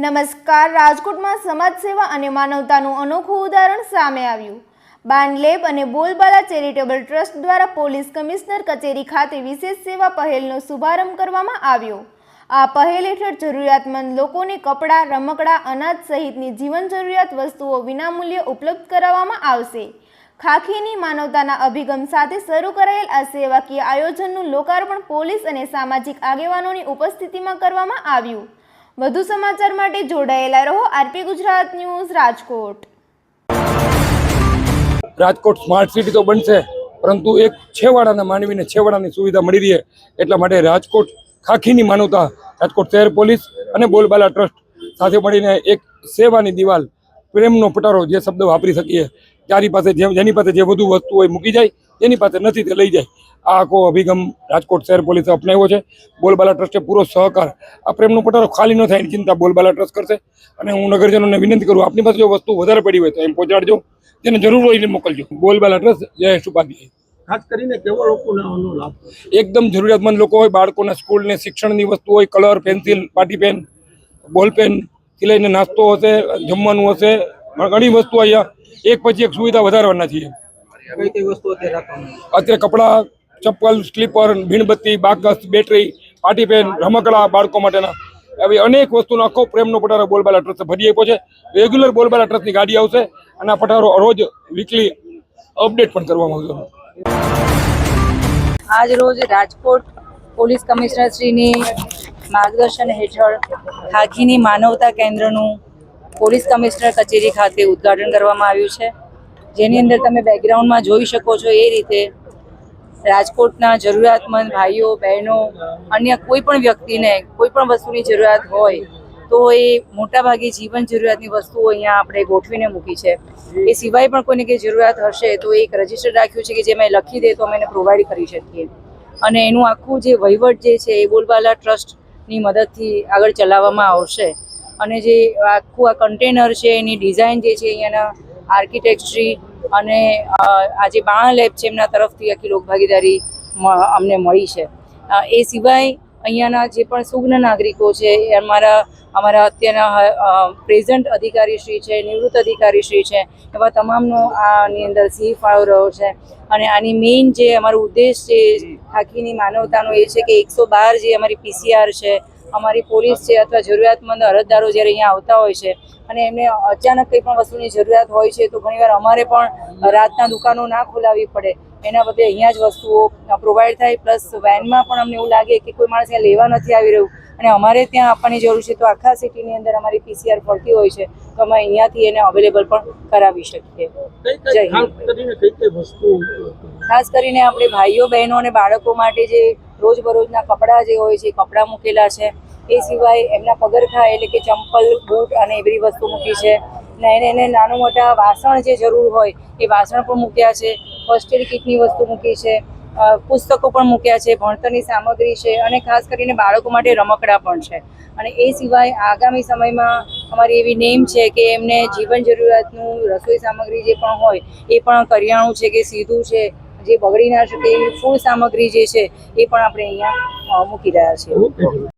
નમસ્કાર. રાજકોટમાં સમાજ સેવા અને માનવતાનું અનોખું ઉદાહરણ સામે આવ્યું. બાનલેબ અને બોલબાલા ચેરિટેબલ ટ્રસ્ટ દ્વારા પોલીસ કમિશનર કચેરી ખાતે વિશેષ સેવા પહેલનો શુભારંભ કરવામાં આવ્યો. આ પહેલ હેઠળ જરૂરિયાતમંદ લોકોને કપડાં, રમકડાં, અનાજ સહિતની જીવન જરૂરિયાત વસ્તુઓ વિનામૂલ્યે ઉપલબ્ધ કરાવવામાં આવશે. ખાખીની માનવતાના અભિગમ સાથે શરૂ કરાયેલ આ સેવાકીય આયોજનનું લોકાર્પણ પોલીસ અને સામાજિક આગેવાનોની ઉપસ્થિતિમાં કરવામાં આવ્યું. વધુ સમાચાર માટે જોડાયેલા રહો RP Gujarat news Rajkot. Rajkot smart city તો બનશે, પરંતુ એક છેવાડાના માનવીને છેવાડાની સુવિધા મળી રહે એટલા માટે રાજકોટ ખાખીની માનવતા, રાજકોટ શહેર પોલીસ અને બોલબાલા ટ્રસ્ટ સાથે મળીને એક સેવાની દિવાલ, પ્રેમનો પટારો જે શબ્દ વાપરી શકીએ, જેની પાસે જે વધુ વસ્તુ હોય મૂકી જાય, જેની પાસે નથી તે લઈ જાય. આ આખો અભિગમ રાજકોટ શહેર પોલીસે અપનાવ્યો છે. બોલબાલા ટ્રસ્ટે પૂરો સહકાર. આ પ્રેમનો પટારો ખાલી ન થાય એની ચિંતા બોલબાલા ટ્રસ્ટ કરશે. અને હું નગરજનોને વિનંતી કરું, આપની પાસે જો વસ્તુ વધારે પડી હોય તો એમ પહોંચાડજો, જેને જરૂર હોય એને મોકલજો. બોલબાલા ટ્રસ્ટ જયેશ ઉપાધ્યાય. ખાસ કરીને કેવા લોકોને આનો લાભ? એકદમ જરૂરિયાતમંદ લોકો હોય, બાળકોના સ્કૂલને શિક્ષણની વસ્તુ હોય, કલર, પેન્સિલ, પાટી પેન, બોલ પેન થી લઈને નાસ્તો હશે, જમવાનું હશે, ઘણી વસ્તુ અહીંયા એક પછી એક સુવિધા વધારવાના છીએ. કઈ કઈ વસ્તુ અત્યારે કપડાં, ચપ્પલ, સ્લીપર, મીણબત્તી, બાકસ, બેટરી, પાટી પેન, રમકડા, બાળકો માટેના આવી અનેક વસ્તુનો આખો પ્રેમનો પટારો બોલબાલા ટ્રસ્ટ ભરી આપ્યો છે. રેગ્યુલર બોલબાલા ટ્રસ્ટની ગાડી આવશે અને આ પટારો રોજ વીકલી અપડેટ પણ કરવામાં આવશે. આજ રોજ રાજકોટ પોલીસ કમિશનર શ્રીની માર્ગદર્શન હેઠળ ખાખીની માનવતા કેન્દ્રનું પોલીસ કમિશનર કચેરી ખાતે ઉદ્ઘાટન કરવામાં આવ્યું છે, જેની અંદર તમે બેકગ્રાઉન્ડમાં જોઈ શકો છો એ રીતે રાજકોટના જરૂરિયાતમંદ ભાઈઓ, બહેનો, અન્ય કોઈ પણ વ્યક્તિને કોઈ પણ વસ્તુની જરૂરિયાત હોય તો એ મોટાભાગે જીવન જરૂરિયાતની વસ્તુઓ અહીંયા આપણે ગોઠવીને મૂકી છે. એ સિવાય પણ કોઈને કંઈ જરૂરિયાત હશે તો એક રજિસ્ટર રાખ્યું છે કે જે અમે લખી દે તો અમે એને પ્રોવાઈડ કરી શકીએ. અને એનું આખું જે વહીવટ જે છે એ બોલબાલા ટ્રસ્ટની મદદથી આગળ ચલાવવામાં આવશે. અને જે આખું આ કન્ટેનર છે એની ડિઝાઇન જે છે અહીંયાના આર્કિટેક્ચરી અને આ જે બાણ લેબ છે એમના તરફથી આખી લોકભાગીદારી અમને મળી છે. એ સિવાય અહીંયાના જે પણ સુગ્ન નાગરિકો છે એ અમારા અત્યારના પ્રેઝન્ટ અધિકારીશ્રી છે, નિવૃત્ત અધિકારીશ્રી છે, એવા તમામનો આની અંદર સિંહ ફાળો રહ્યો છે. અને આની મેઇન જે અમારો ઉદ્દેશ છે ખાખીની માનવતાનો એ છે કે 112 જે અમારી PCR છે, અમારી પોલીસ છે અથવા જરૂરિયાતમંદ અરજદારો જ્યારે અહીંયા આવતા હોય છે અને એમને અચાનક કંઈ પણ વસ્તુની જરૂરિયાત હોય છે તો ઘણીવાર અમારે પણ રાતના દુકાનો ના ખોલાવવી પડે, એના બદલે અહીંયા જ વસ્તુઓ પ્રોવાઈડ થાય. પ્લસ વેનમાં પણ અમને એવું લાગે કે કોઈ માણસ અહીંયા લેવા નથી આવી રહ્યું અને અમારે ત્યાં આપવાની જરૂર છે તો આખા સિટીની અંદર અમારી PCR ફરતી હોય છે તો અમે અહીંયાથી એને અવેલેબલ પણ કરાવી શકીએ. ખાસ કરીને આપણે ભાઈઓ, બહેનો અને બાળકો માટે જે રોજબરોજના કપડાં જે હોય છે કપડાં મૂકેલા છે. એ સિવાય એમના પગરખા એટલે કે ચંપલ, બૂટ અને એવી વસ્તુ મૂકી છે. ને એને નાનું મોટા વાસણ જે જરૂર હોય એ વાસણ પણ મૂક્યા છે. ફર્સ્ટ એડ કિટની વસ્તુ મૂકી છે, પુસ્તકો પણ મૂક્યા છે, ભણતરની સામગ્રી છે અને ખાસ કરીને બાળકો માટે રમકડા પણ છે. અને એ સિવાય આગામી સમયમાં અમારી એવી નેમ છે કે એમને જીવન જરૂરિયાતનું રસોઈ સામગ્રી જે પણ હોય એ પણ કરિયાણું છે કે સીધું છે, જે બગડી ના શકે એવી ફૂડ સામગ્રી જે છે એ પણ આપણે અહીંયા મૂકી રહ્યા છીએ.